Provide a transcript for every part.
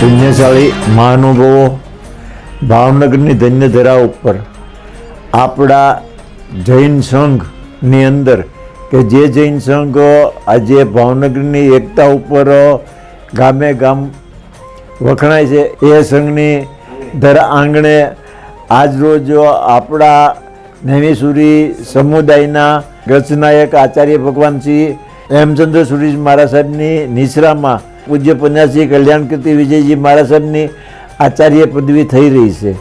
પુણ્યશાળી મહાનુભાવો ભાવનગરની ધન્યધરા ઉપર આપણા જૈન સંઘની અંદર કે જે જૈન સંઘ આજે ભાવનગરની એકતા ઉપર ગામે ગામ વખણાય છે, એ સંઘની ધરા આંગણે આજરોજ આપણા નૈમિષુરી સમુદાયના ગચનાયક આચાર્ય ભગવાનશ્રી હેમચંદ્ર સુરી મહારાજ સાહેબની નિશ્રામાં પૂજ્ય પન્યાસી કલ્યાણકીર્તિ વિજયજી મહારાજ સાહેબની આચાર્ય પદવી થઈ રહી છે.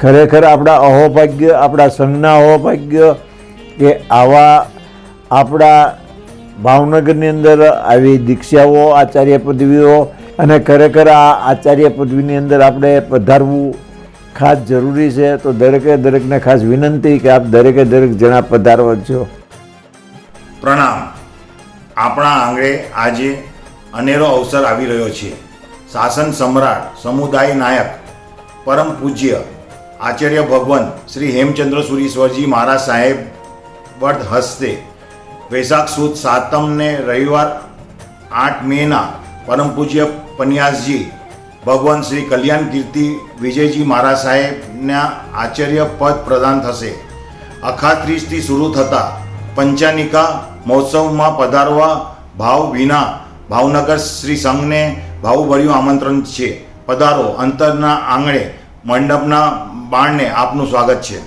ખરેખર આપણા અહોભાગ્ય, આપણા સંઘના અહોભાગ્ય કે આવા આપણા ભાવનગરની અંદર આવી દીક્ષાઓ, આચાર્ય પદવીઓ, અને ખરેખર આ આચાર્ય પદવીની અંદર આપણે પધારવું ખાસ જરૂરી છે. તો દરેકે દરેકને ખાસ વિનંતી કે આપ દરેકે દરેક જણા પધારવા છો. પ્રણામ. આપણા આંગણે આજે અનેરો અવસર આવી રહ્યો છે. શાસન સમ્રાટ, સમુદાય નાયક, પરમ પૂજ્ય આચાર્ય ભગવાન શ્રી હેમચંદ્ર સુરીશ્વરજી મહારાજ સાહેબ વડ હસ્તે વૈશાખ સુદ સાતમને રવિવાર 8 મેના પરમ પૂજ્ય પન્યાસજી ભગવાન શ્રી કલ્યાણ કીર્તિ વિજયજી મહારાજ સાહેબના આચાર્ય પદ પ્રદાન થશે. અખાત્રીજથી શરૂ થતા પંચાનિકા મહોત્સવમાં પધારવા ભાવ વિના ભાવનગર શ્રી સંઘને ભાવભર્યું આમંત્રણ છે. પધારો. અંતરના આંગણે મંડપના બારણે આપનું સ્વાગત છે.